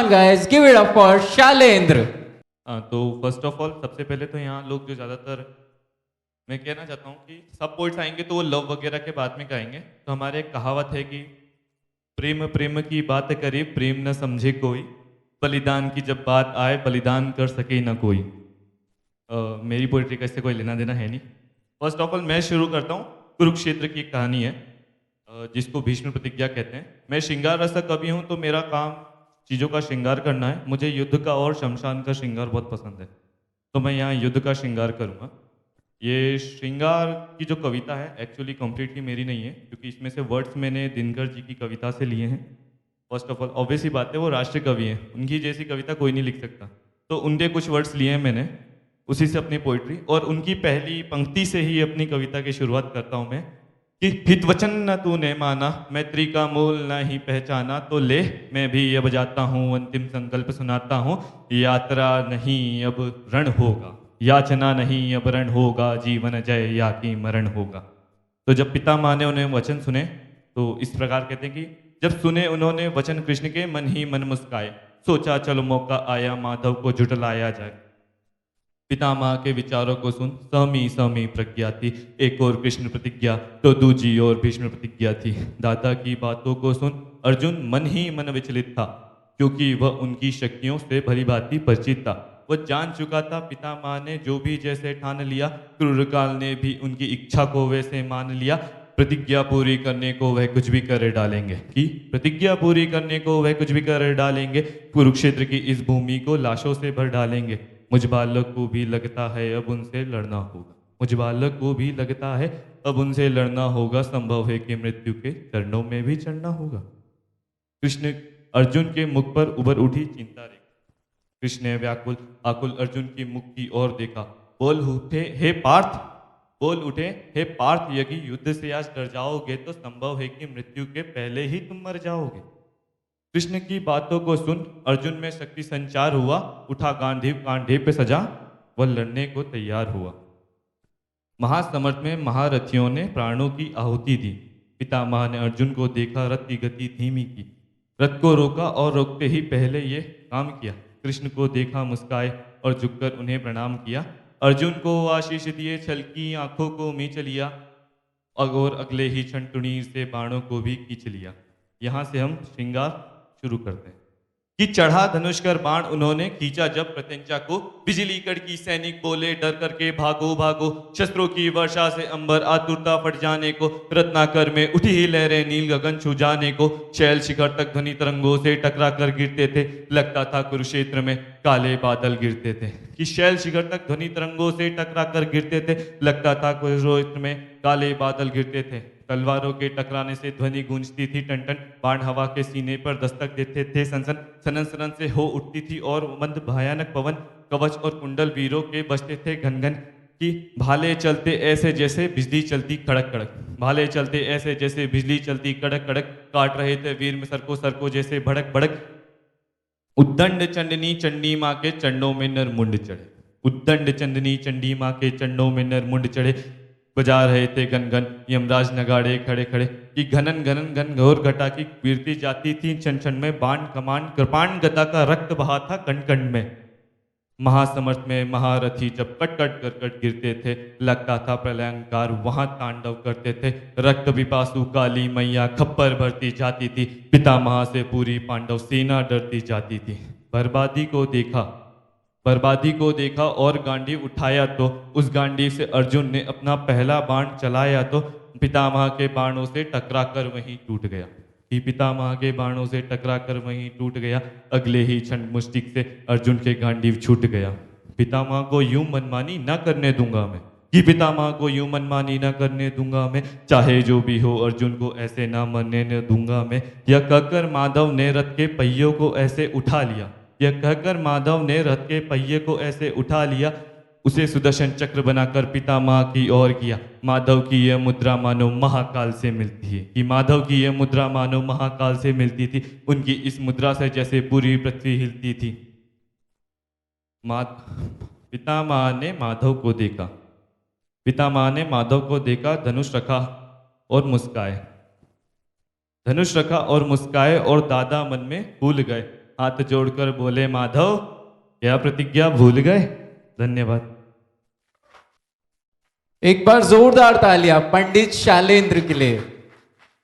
on guys, give it up for Shalendra. तो first of all सबसे पहले तो यहाँ लोग जो ज़्यादातर मैं कहना चाहता हूँ कि सब पोइट्स आएंगे तो वो लव वगैरह के बाद में गाएंगे। तो हमारे एक कहावत है कि प्रेम प्रेम की बात करे प्रेम न समझे कोई, बलिदान की जब बात आए बलिदान कर सके न कोई। मेरी पोइट्री का इससे कोई लेना देना है नहीं। फर्स्ट ऑफ ऑल मैं शुरू करता हूँ। कुरुक्षेत्र की एक कहानी है जिसको भीष्म प्रतिज्ञा कहते हैं। मैं श्रृंगार रसक कवि हूँ तो मेरा काम चीज़ों का श्रृंगार करना है। मुझे युद्ध का और शमशान का श्रृंगार बहुत पसंद है, तो मैं यहाँ युद्ध का श्रृंगार करूँगा। ये श्रृंगार की जो कविता है एक्चुअली कम्प्लीटली मेरी नहीं है, क्योंकि इसमें से वर्ड्स मैंने दिनकर जी की कविता से लिए हैं। फर्स्ट ऑफ ऑल ऑब्वियस ही बात है, वो राष्ट्रीय कवि हैं, उनकी जैसी कविता कोई नहीं लिख सकता, तो उनके कुछ वर्ड्स लिए हैं मैंने, उसी से अपनी पोइट्री और उनकी पहली पंक्ति से ही अपनी कविता की शुरुआत करता हूँ मैं कि हित वचन न तूने माना, मैत्री का मूल न ही पहचाना, तो ले मैं भी अब जाता हूँ, अंतिम संकल्प सुनाता हूँ। यात्रा नहीं अब रण होगा, याचना नहीं अब रण होगा, जीवन जय या कि मरण होगा। तो जब पितामह ने उन्हें वचन सुने तो इस प्रकार कहते हैं कि जब सुने उन्होंने वचन कृष्ण के मन ही मन मुस्काए, सोचा चलो मौका आया माधव को जुटलाया जाए। पितामह के विचारों को सुन समी समी प्रज्ञा थी, एक और कृष्ण प्रतिज्ञा तो दूजी और भीष्म प्रतिज्ञा थी। दादा की बातों को सुन अर्जुन मन ही मन विचलित था, क्योंकि वह उनकी शक्तियों से भली भांति परिचित था। वह जान चुका था पितामह ने जो भी जैसे ठान लिया, क्रूर काल ने भी उनकी इच्छा को वैसे मान लिया। प्रतिज्ञा पूरी करने को वह कुछ भी कर डालेंगे, कि प्रतिज्ञा पूरी करने को वह कुछ भी कर डालेंगे, कुरुक्षेत्र की इस भूमि को लाशों से भर डालेंगे। मुझ बालक को भी लगता है अब उनसे लड़ना होगा, मुझ बालक को भी लगता है अब उनसे लड़ना होगा, संभव है कि मृत्यु के चरणों में भी चढ़ना होगा। कृष्ण अर्जुन के मुख पर उभर उठी चिंता रेखा, कृष्ण ने व्याकुल आकुल अर्जुन की मुख की ओर देखा, बोल उठे हे पार्थ, बोल उठे हे पार्थ, यदि युद्ध से आज डर जाओगे तो संभव है कि मृत्यु के पहले ही तुम मर जाओगे। कृष्ण की बातों को सुन अर्जुन में शक्ति संचार हुआ, उठा गांडीव कांधे पे सजा, वह लड़ने को तैयार हुआ। महासमर्थ में महारथियों ने प्राणों की आहुति दी। पितामह ने अर्जुन को देखा, रथ की गति धीमी की, रथ को रोका और रोकते ही पहले ये काम किया। कृष्ण को देखा, मुस्काए और झुककर उन्हें प्रणाम किया। अर्जुन को आशीष दिए, छलकी आंखों को मींच लिया और अगले ही क्षण टुनीर से बाणों को भी खींच लिया। यहाँ से हम श्रृंगार शुरू करते हैं कि चढ़ा धनुष कर बाण उन्होंने खींचा जब प्रत्यंचा को, बिजली कड़की सैनिक बोले डर करके भागो भागो, शस्त्रों की वर्षा से अंबर आतुरता फट जाने को, रत्नाकर में उठी ही लहरें नील गगन छू जाने को, शैल शिखर तक ध्वनि तरंगों से टकरा कर गिरते थे, लगता था कुरुक्षेत्र में काले बादल गिरते थे। कि शैल शिखर तक ध्वनि तरंगों से टकरा कर गिरते थे, लगता था कुरुक्षेत्र में काले बादल गिरते थे। तलवारों के टकराने से ध्वनि गूंजती थी टन टन, बाण हवा के सीने पर दस्तक देते थे सनसन, सनन सनन से हो उठती थी और मंद भयानक पवन, कवच और कुंडल वीरों के बजते थे घन घन, कि भाले चलते ऐसे जैसे बिजली चलती कड़क कड़क, भाले चलते ऐसे जैसे बिजली चलती कड़क कड़क, काट रहे थे वीर में सरको सरको जैसे भड़क भड़क। उद्दंड चंडनी चंडी माँ के चंडों में नर मुंड चढ़े, उद्दंड चंदनी चंडी माँ के चंडों में नर मुंड चढ़े, बजा रहे थे गन गन यमराज नगाड़े खड़े खड़े, कि घनन घनन घन घोर घटा की गिरती जाती थी क्षण क्षण में, बाण कमान कृपाण गदा का रक्त बहा था कंड कंड में। महासमर्थ में महारथी जब कट कट कर कट गिरते थे, लगता था प्रलयंकार वहां तांडव करते थे, रक्त विपासु काली मैया खप्पर भरती जाती थी, पितामह से पूरी पांडव सेना डरती जाती थी। बर्बादी को देखा और गांडीव उठाया तो उस गांडीव से अर्जुन ने अपना पहला बाण चलाया तो पितामह के बाणों से टकराकर वहीं टूट गया, कि पितामह के बाणों से टकराकर वहीं टूट गया। अगले ही क्षण मुष्टिक से अर्जुन के गांडीव छूट गया। पितामह को यूं मनमानी न करने दूंगा मैं, कि पितामह को यूं मनमानी न करने दूंगा मैं, चाहे जो भी हो अर्जुन को ऐसे ना मरने न दूंगा मैं। यह कहकर माधव ने रथ के पहियों को ऐसे उठा लिया, यह कहकर माधव ने रथ के पहिए को ऐसे उठा लिया, उसे सुदर्शन चक्र बनाकर पितामह की ओर किया। माधव की यह मुद्रा मानो महाकाल से मिलती है, कि माधव की यह मुद्रा मानो महाकाल से मिलती थी, उनकी इस मुद्रा से जैसे पूरी पृथ्वी हिलती थी। पितामह ने माधव को देखा, पितामह ने माधव को देखा, धनुष रखा और मुस्काए, धनुष रखा और मुस्काए, और दादा मन में भूल गए, हाथ जोड़कर बोले माधव, क्या प्रतिज्ञा भूल गए? धन्यवाद। एक बार जोरदार तालियां पंडित शालेंद्र के लिए।